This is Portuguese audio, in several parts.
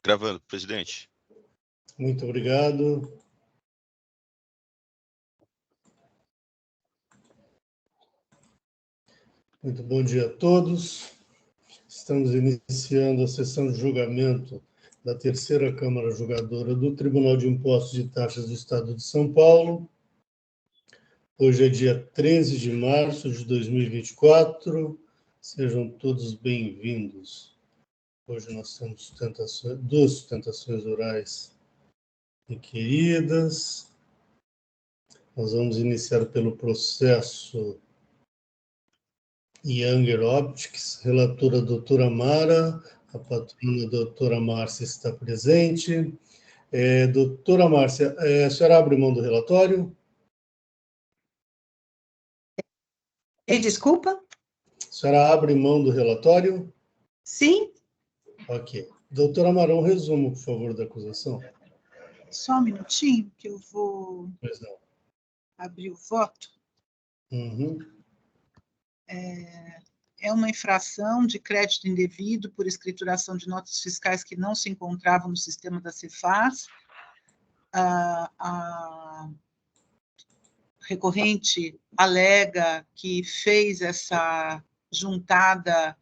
Gravando, presidente. Muito obrigado. Muito bom dia a todos. Estamos iniciando a sessão de julgamento da terceira Câmara Julgadora do Tribunal de Impostos e Taxas do Estado de São Paulo. Hoje é dia 13 de março de 2024. Sejam todos bem-vindos. Hoje nós temos duas sustentações orais requeridas. Nós vamos iniciar pelo processo Younger Optics, relatora a doutora Mara, a patrona a doutora Márcia está presente. Doutora Márcia, a senhora abre mão do relatório? Desculpa? A senhora abre mão do relatório? Sim. Ok. Doutora Mara, um resumo, por favor, da acusação. Só um minutinho, que eu vou abrir o voto. Uhum. É uma infração de crédito indevido por escrituração de notas fiscais que não se encontravam no sistema da Cefaz. A recorrente alega que fez essa juntada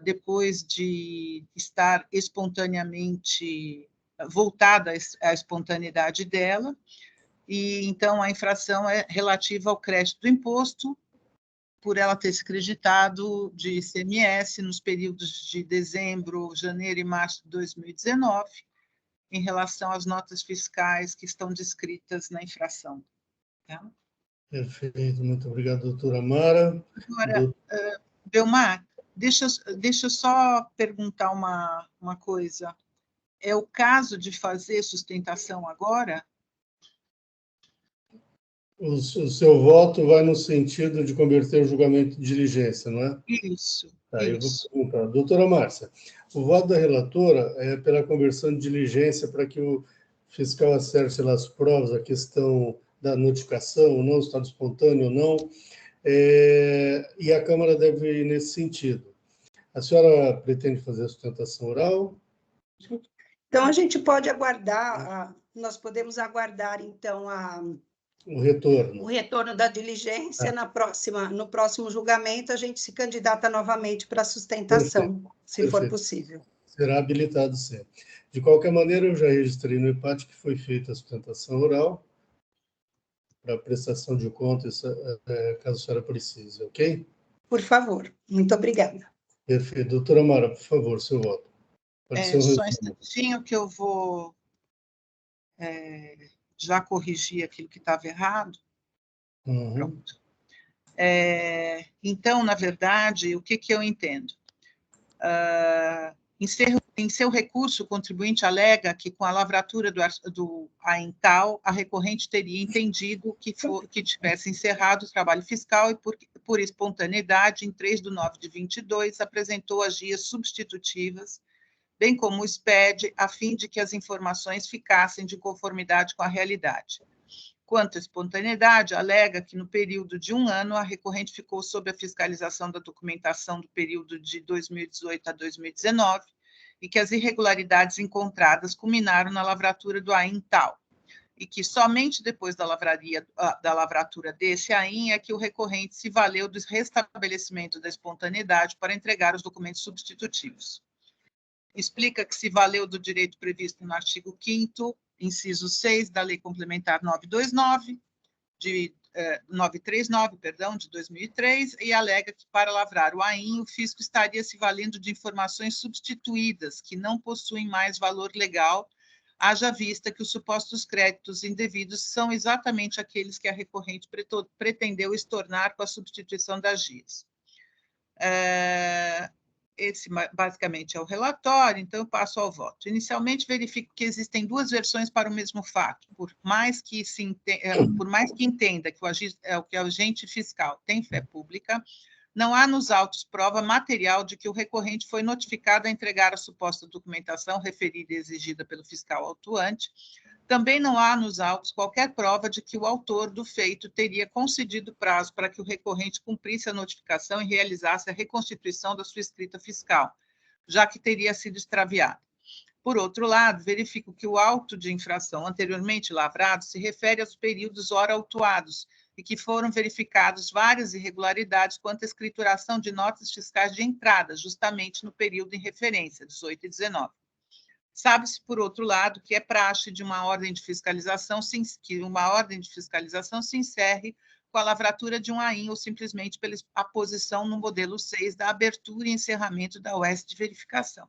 depois de estar espontaneamente voltada à espontaneidade dela, e então a infração é relativa ao crédito do imposto, por ela ter se creditado de ICMS nos períodos de dezembro, janeiro e março de 2019, em relação às notas fiscais que estão descritas na infração. Tá? Perfeito, muito obrigado, doutora Mara. Agora, Belmar, deixa eu só perguntar uma coisa. É o caso de fazer sustentação agora? O seu voto vai no sentido de converter o julgamento em diligência, não é? Isso. Tá, eu vou isso. perguntar. Doutora Márcia, o voto da relatora é pela conversão de diligência para que o fiscal acerte lá as provas, a questão da notificação, ou não, estado espontâneo ou não, e a Câmara deve ir nesse sentido. A senhora pretende fazer a sustentação oral? Então, a gente pode aguardar, nós podemos aguardar, então, o retorno da diligência. No próximo julgamento, a gente se candidata novamente para a sustentação, se for possível. Será habilitado, sim. De qualquer maneira, eu já registrei no EPAT que foi feita a sustentação oral para prestação de contas, caso a senhora precise, ok? Por favor. Muito obrigada. Perfeito. Doutora Mara, por favor, seu voto. Pode ser Só um instantinho que eu vou já corrigir aquilo que estava errado. Uhum. Pronto. Então, na verdade, o que eu entendo? Em seu recurso, o contribuinte alega que, com a lavratura do AINCAL, a recorrente teria entendido que tivesse encerrado o trabalho fiscal e, por espontaneidade, em 3 de 9 de 22, apresentou as guias substitutivas, bem como o SPED, a fim de que as informações ficassem de conformidade com a realidade. Quanto à espontaneidade, alega que, no período de 1 ano, a recorrente ficou sob a fiscalização da documentação do período de 2018 a 2019 e que as irregularidades encontradas culminaram na lavratura do AIN tal, e que somente depois da lavratura desse AIN é que o recorrente se valeu do restabelecimento da espontaneidade para entregar os documentos substitutivos. Explica que se valeu do direito previsto no artigo 5º, inciso 6 da Lei Complementar 939, 939, de 2003, e alega que, para lavrar o AIN, o fisco estaria se valendo de informações substituídas, que não possuem mais valor legal, haja vista que os supostos créditos indevidos são exatamente aqueles que a recorrente pretendeu estornar com a substituição das GIAs. Esse, basicamente, é o relatório, então eu passo ao voto. Inicialmente, verifico que existem 2 versões para o mesmo fato. Por mais que entenda que o agente fiscal tem fé pública, não há nos autos prova material de que o recorrente foi notificado a entregar a suposta documentação referida e exigida pelo fiscal autuante. Também não há nos autos qualquer prova de que o autor do feito teria concedido prazo para que o recorrente cumprisse a notificação e realizasse a reconstituição da sua escrita fiscal, já que teria sido extraviada. Por outro lado, verifico que o auto de infração anteriormente lavrado se refere aos períodos ora autuados e que foram verificados várias irregularidades quanto à escrituração de notas fiscais de entrada, justamente no período em referência, 18 e 19. Sabe-se, por outro lado, que é praxe de uma ordem de fiscalização, que uma ordem de fiscalização se encerre com a lavratura de um AIN ou simplesmente pela aposição no modelo 6 da abertura e encerramento da UES de verificação.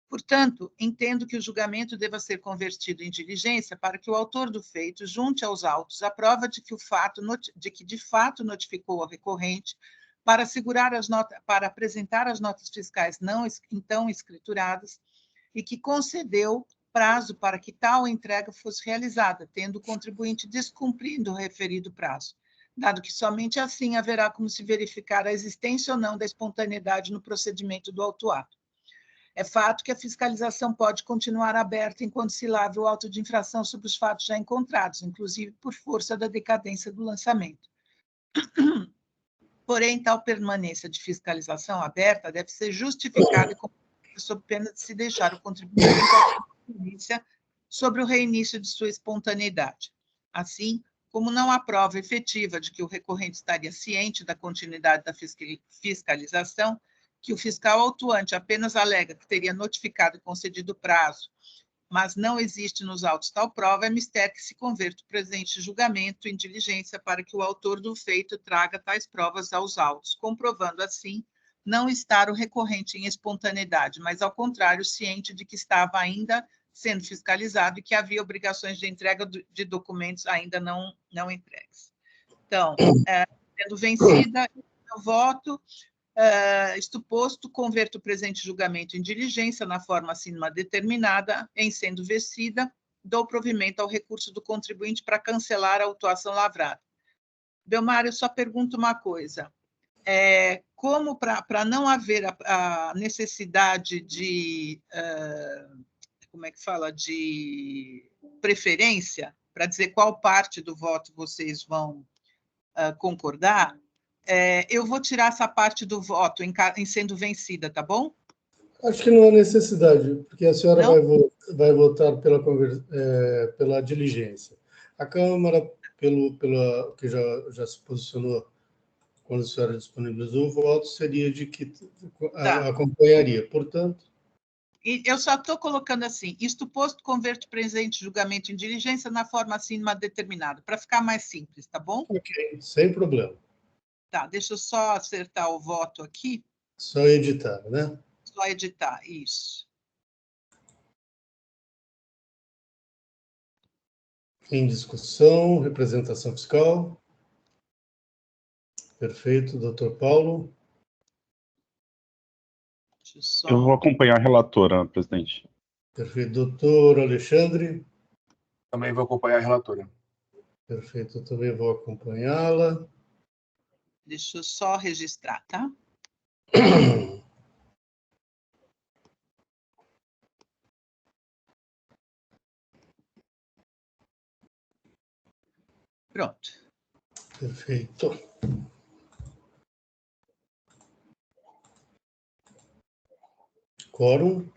Portanto, entendo que o julgamento deva ser convertido em diligência para que o autor do feito junte aos autos a prova de que de fato notificou ao recorrente para para apresentar as notas fiscais não então escrituradas e que concedeu prazo para que tal entrega fosse realizada, tendo o contribuinte descumprindo o referido prazo, dado que somente assim haverá como se verificar a existência ou não da espontaneidade no procedimento do autuado. É fato que a fiscalização pode continuar aberta enquanto se lavra o auto de infração sobre os fatos já encontrados, inclusive por força da decadência do lançamento. Porém, tal permanência de fiscalização aberta deve ser justificada e sob pena de se deixar o contribuinte em qualquer incidência sobre o reinício de sua espontaneidade. Assim, como não há prova efetiva de que o recorrente estaria ciente da continuidade da fiscalização, que o fiscal autuante apenas alega que teria notificado e concedido prazo, mas não existe nos autos tal prova, é mister que se converta o presente julgamento em diligência para que o autor do feito traga tais provas aos autos, comprovando assim não estar o recorrente em espontaneidade, mas, ao contrário, ciente de que estava ainda sendo fiscalizado e que havia obrigações de entrega de documentos ainda não entregues. Então, sendo vencida, eu voto. Isto posto, converto o presente julgamento em diligência na forma acima determinada, em sendo vencida, dou provimento ao recurso do contribuinte para cancelar a autuação lavrada. Belmar, eu só pergunto uma coisa. Como para não haver a necessidade de, como é que fala, de preferência, para dizer qual parte do voto vocês vão concordar, eu vou tirar essa parte do voto em sendo vencida, tá bom? Acho que não há necessidade, porque a senhora vai votar pela diligência. A Câmara, que já se posicionou quando a senhora disponibilizou o voto, seria de que acompanharia. Portanto... E eu só estou colocando assim, isto posto, converto presente julgamento em diligência na forma acima determinada, para ficar mais simples, tá bom? Ok, sem problema. Tá, deixa eu só acertar o voto aqui. Só editar, né? Só editar, isso. Em discussão, representação fiscal. Perfeito, doutor Paulo. Eu vou acompanhar a relatora, presidente. Perfeito, doutor Alexandre. Também vou acompanhar a relatora. Perfeito, eu também vou acompanhá-la. Deixa eu só registrar, tá? Pronto. Perfeito. Quórum.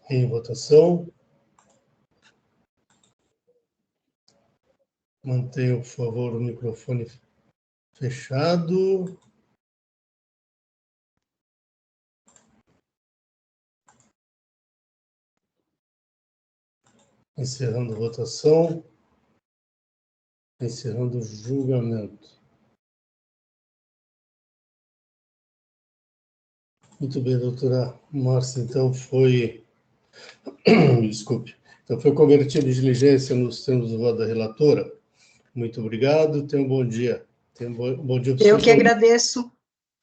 Em votação. Mantenha, por favor, o microfone fechado. Encerrando a votação. Encerrando o julgamento. Muito bem, doutora Márcia. Então, desculpe. Então, foi convertido em diligência nos termos do voto da relatora. Muito obrigado. Tenha um bom dia. Tenha um bom dia. Eu que agradeço.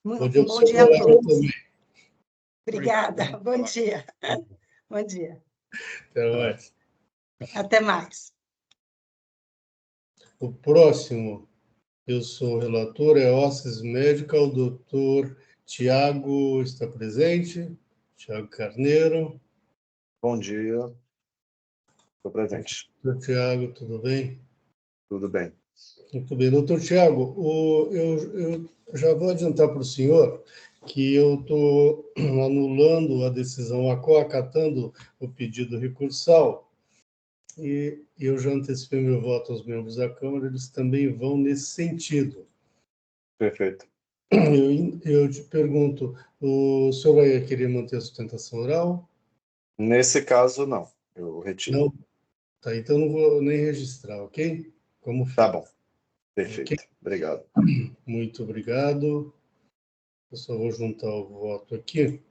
Bom dia, bom dia a todos. Também. Obrigada. Bom dia. Bom dia. Até mais. Até mais. O próximo, eu sou o relator, é Osses Medical, o doutor Tiago está presente. Tiago Carneiro. Bom dia. Estou presente. Doutor Tiago, tudo bem? Tudo bem. Muito bem. Doutor Tiago, eu já vou adiantar para o senhor que eu estou anulando a decisão ACO, acatando o pedido recursal, e eu já antecipei meu voto aos membros da Câmara, eles também vão nesse sentido. Perfeito. Eu te pergunto, o senhor vai querer manter a sustentação oral? Nesse caso, não. Eu retiro. Não? Tá, então não vou nem registrar, ok? Como Tá fica? bom. Perfeito. Ok? Obrigado. Muito obrigado. Eu só vou juntar o voto aqui.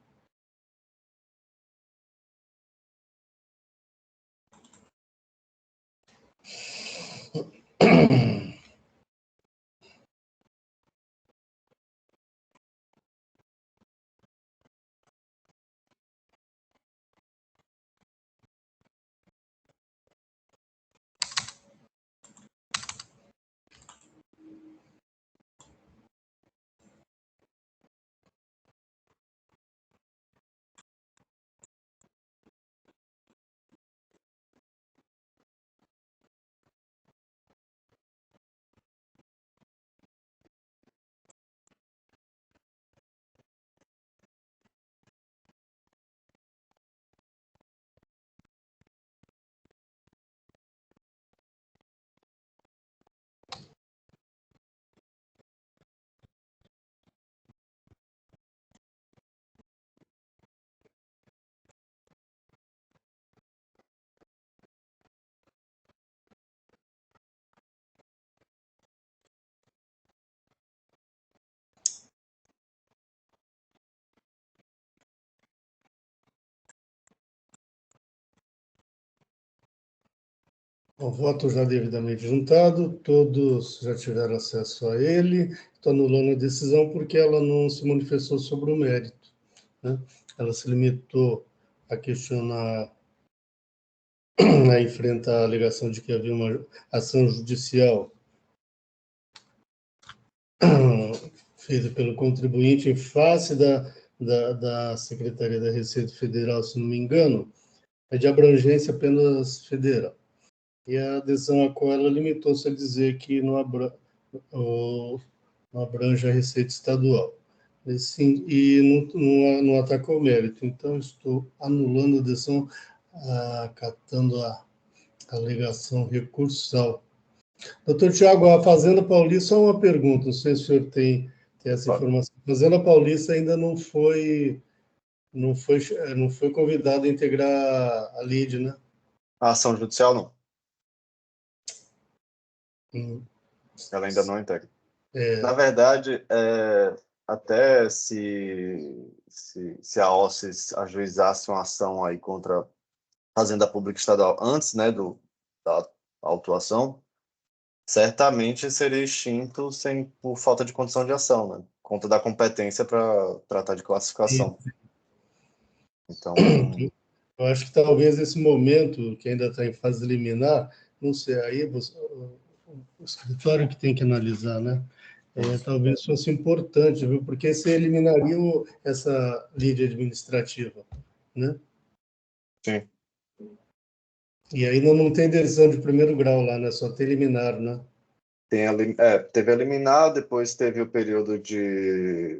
O voto já devidamente juntado, todos já tiveram acesso a ele. Estou anulando a decisão porque ela não se manifestou sobre o mérito, né? Ela se limitou a questionar, a enfrentar a alegação de que havia uma ação judicial feita pelo contribuinte em face da Secretaria da Receita Federal, se não me engano, é de abrangência apenas federal. E a adesão à qual ela limitou-se a dizer que não abrange a receita estadual. E não atacou o mérito. Então, estou anulando a adesão, acatando a alegação recursal. Doutor Tiago, a Fazenda Paulista, só uma pergunta, não sei se o senhor tem essa informação. A Fazenda Paulista ainda não foi convidada a integrar a LIDE, né? A ação judicial, não. Hum. Ela ainda não integra. É, Na verdade, até se a OCES ajuizasse uma ação aí contra a Fazenda Pública Estadual antes, né, da autuação, certamente seria extinto por falta de condição de ação, né? Conta da competência para tratar de classificação. Então, eu acho que talvez esse momento, que ainda está em fase liminar, não sei, aí o escritório que tem que analisar, né? Talvez fosse importante, viu? Porque você eliminaria essa lide administrativa, né? sim. E aí não tem decisão de primeiro grau lá, né? Só tem liminar, né? Teve a liminar, depois teve o período de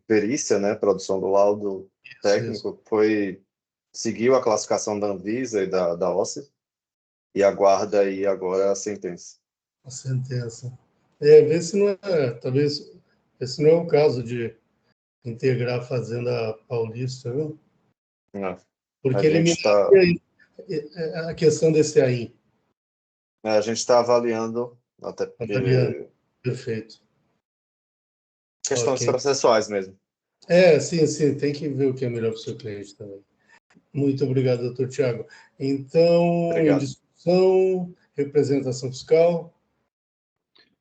perícia, né? Produção do laudo técnico, seguiu a classificação da Anvisa e da OCE, e aguarda aí agora a sentença. A sentença. Vê se não talvez esse não é o caso de integrar a Fazenda Paulista, viu? Não. Porque A gente eliminaria a questão desse aí. a gente está avaliando, até Avaliando. porque Perfeito. questões Ok. processuais mesmo. Sim, tem que ver o que é melhor para o seu cliente também. Muito obrigado, doutor Tiago. Então, em Obrigado. discussão, representação fiscal.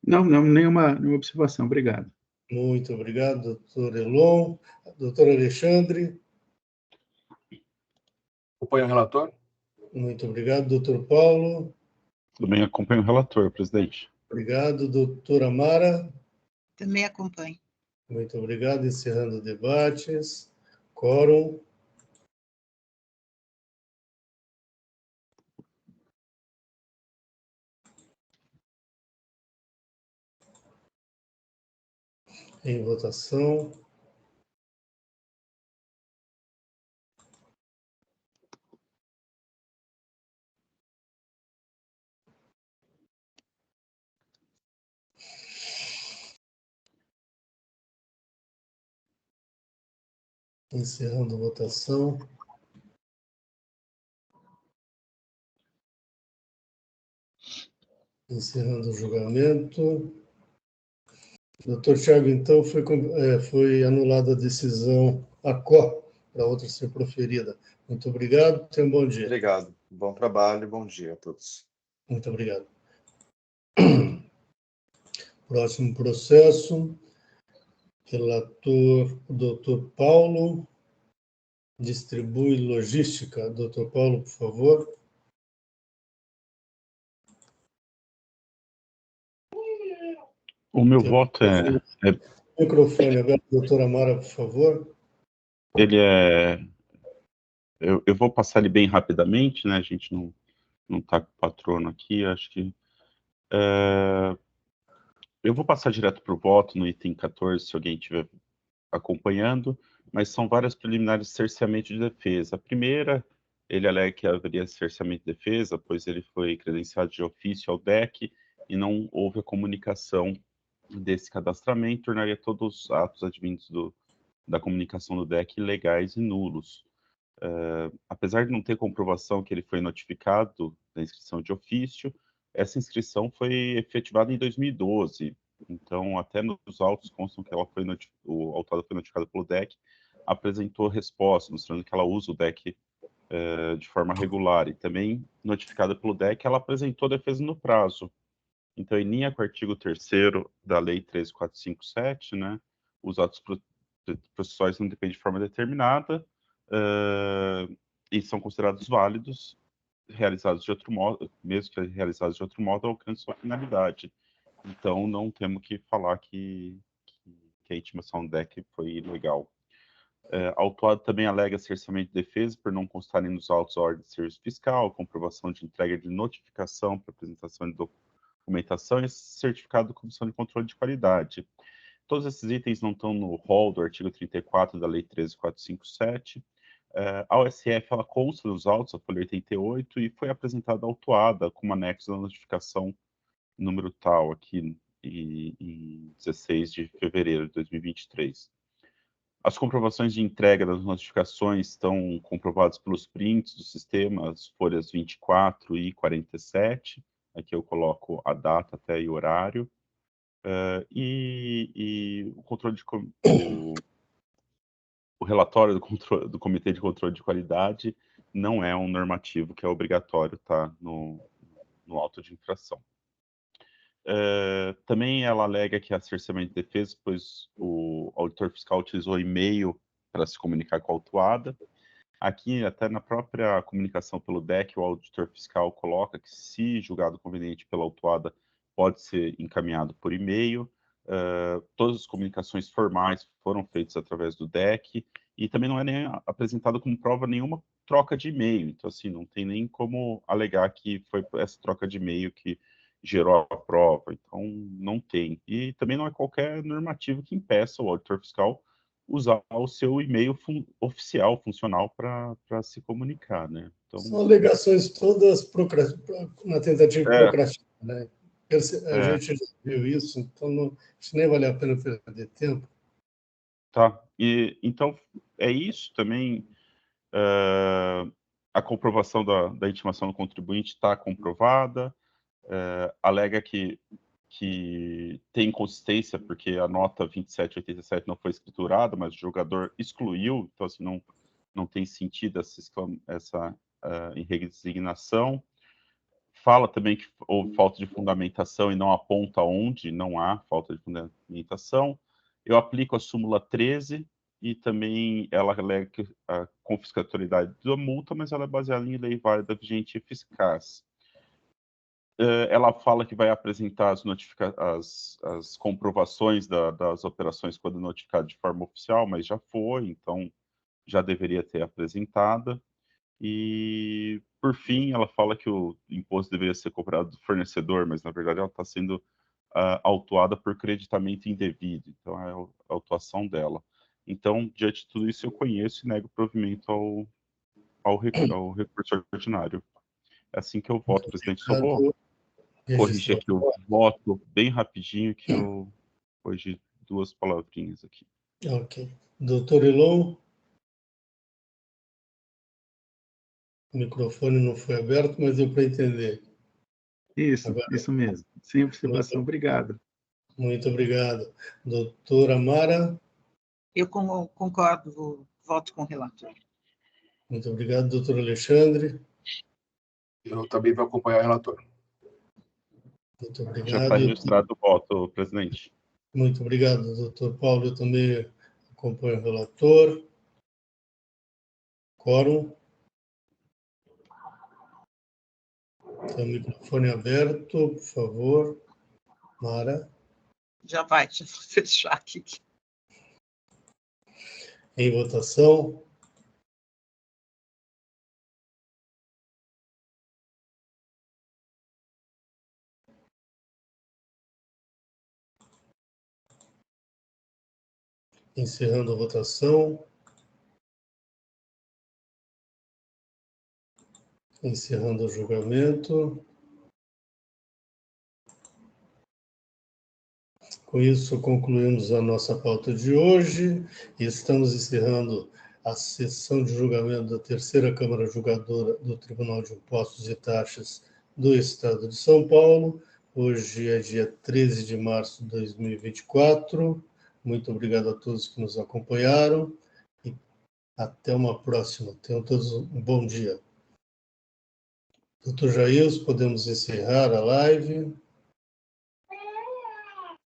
Não, nenhuma observação, obrigado. Muito obrigado, doutor Elon. Doutor Alexandre. Acompanho o relator. Muito obrigado, doutor Paulo. Também acompanho o relator, presidente. Obrigado, doutora Mara. Também acompanho. Muito obrigado. Encerrando debates. Quórum. Em votação. Encerrando a votação. Encerrando o julgamento. Doutor Tiago, então, foi anulada a decisão ACO para outra ser proferida. Muito obrigado, tenha um bom dia. Obrigado. Bom trabalho e bom dia a todos. Muito obrigado. Próximo processo. Relator, doutor Paulo. Distribui logística. Doutor Paulo, por favor. O meu voto Microfone aberto, doutora Amara, por favor. ele é... Eu vou passar ele bem rapidamente, né? A gente não está com o patrono aqui, acho que... Eu vou passar direto para o voto no item 14, se alguém estiver acompanhando, mas são várias preliminares de cerceamento de defesa. A primeira, ele alega que haveria cerceamento de defesa, pois ele foi credenciado de ofício ao DEC e não houve a comunicação desse cadastramento, tornaria todos os atos advindos da comunicação do DEC ilegais e nulos. Apesar de não ter comprovação que ele foi notificado da inscrição de ofício, essa inscrição foi efetivada em 2012. Então, até nos autos constam que o autuado foi notificado pelo DEC, apresentou resposta, mostrando que ela usa o DEC de forma regular. E também, notificada pelo DEC, ela apresentou defesa no prazo. Então, em linha com o artigo 3º da Lei 13.457, né, os atos processuais não dependem de forma determinada, e são considerados válidos, realizados de outro modo, mesmo que realizados de outro modo, alcançam sua finalidade. Então, não temos que falar que a intimação do DEC foi ilegal. Autuado também alega cerceamento de defesa por não constarem nos autos a ordem de serviço fiscal, comprovação de entrega de notificação para apresentação de documentação e certificado da Comissão de Controle de Qualidade. Todos esses itens não estão no rol do artigo 34 da Lei 13.457. A OSF, ela consta nos autos, a folha 88, e foi apresentada autuada como anexo da notificação número tal, aqui em 16 de fevereiro de 2023. As comprovações de entrega das notificações estão comprovadas pelos prints do sistema, as folhas 24 e 47. Aqui eu coloco a data até e o horário. E o controle de o relatório do Comitê de Controle de Qualidade não é um normativo que é obrigatório estar no auto de infração. Também ela alega que há cerceamento de defesa, pois o auditor fiscal utilizou e-mail para se comunicar com a autuada. Aqui, até na própria comunicação pelo DEC, o auditor fiscal coloca que, se julgado conveniente pela autuada, pode ser encaminhado por e-mail. Todas as comunicações formais foram feitas através do DEC, e também não é nem apresentado como prova nenhuma troca de e-mail. Então, assim, não tem nem como alegar que foi essa troca de e-mail que gerou a prova. Então, não tem. E também não é qualquer normativo que impeça o auditor fiscal usar o seu e-mail oficial, funcional, para se comunicar, né? Então, são alegações todas na tentativa de procrastinar, né? A gente já viu isso, então acho que nem vale a pena perder tempo. Tá, então é isso também. A comprovação da intimação do contribuinte está comprovada, alega que tem inconsistência, porque a nota 2787 não foi escriturada, mas o julgador excluiu, então assim, não tem sentido essa redesignação. Fala também que houve falta de fundamentação e não aponta onde não há falta de fundamentação. Eu aplico a súmula 13 e também ela alega a confiscatoriedade da multa, mas ela é baseada em lei válida vigente e eficaz. Ela fala que vai apresentar as comprovações das operações quando notificado de forma oficial, mas já foi, então já deveria ter apresentada. E, por fim, ela fala que o imposto deveria ser cobrado do fornecedor, mas, na verdade, ela está sendo autuada por creditamento indevido, então é a autuação dela. Então, diante de tudo isso, eu conheço e nego provimento ao recurso ordinário. É assim que eu voto, presidente. Só vou corrigir aqui o voto bem rapidinho, que eu corrigi 2 palavrinhas aqui. Ok. Doutor Elon? O microfone não foi aberto, mas deu para entender. Isso, Agora, isso mesmo. Sem observação, obrigado. Muito obrigado. Doutora Mara? Eu concordo, voto com o relator. Muito obrigado. Doutor Alexandre? Eu também vou acompanhar o relator. Muito Já obrigado. está registrado o voto, presidente. Muito obrigado, doutor Paulo. Eu também acompanho o relator. Quórum. Tem o microfone aberto, por favor. Mara. Já vou fechar aqui. Em votação. Encerrando a votação. Encerrando o julgamento. Com isso, concluímos a nossa pauta de hoje e estamos encerrando a sessão de julgamento da terceira Câmara Julgadora do Tribunal de Impostos e Taxas do Estado de São Paulo. Hoje é dia 13 de março de 2024. Muito obrigado a todos que nos acompanharam e até uma próxima. Tenham todos um bom dia. Doutor Jair, podemos encerrar a live.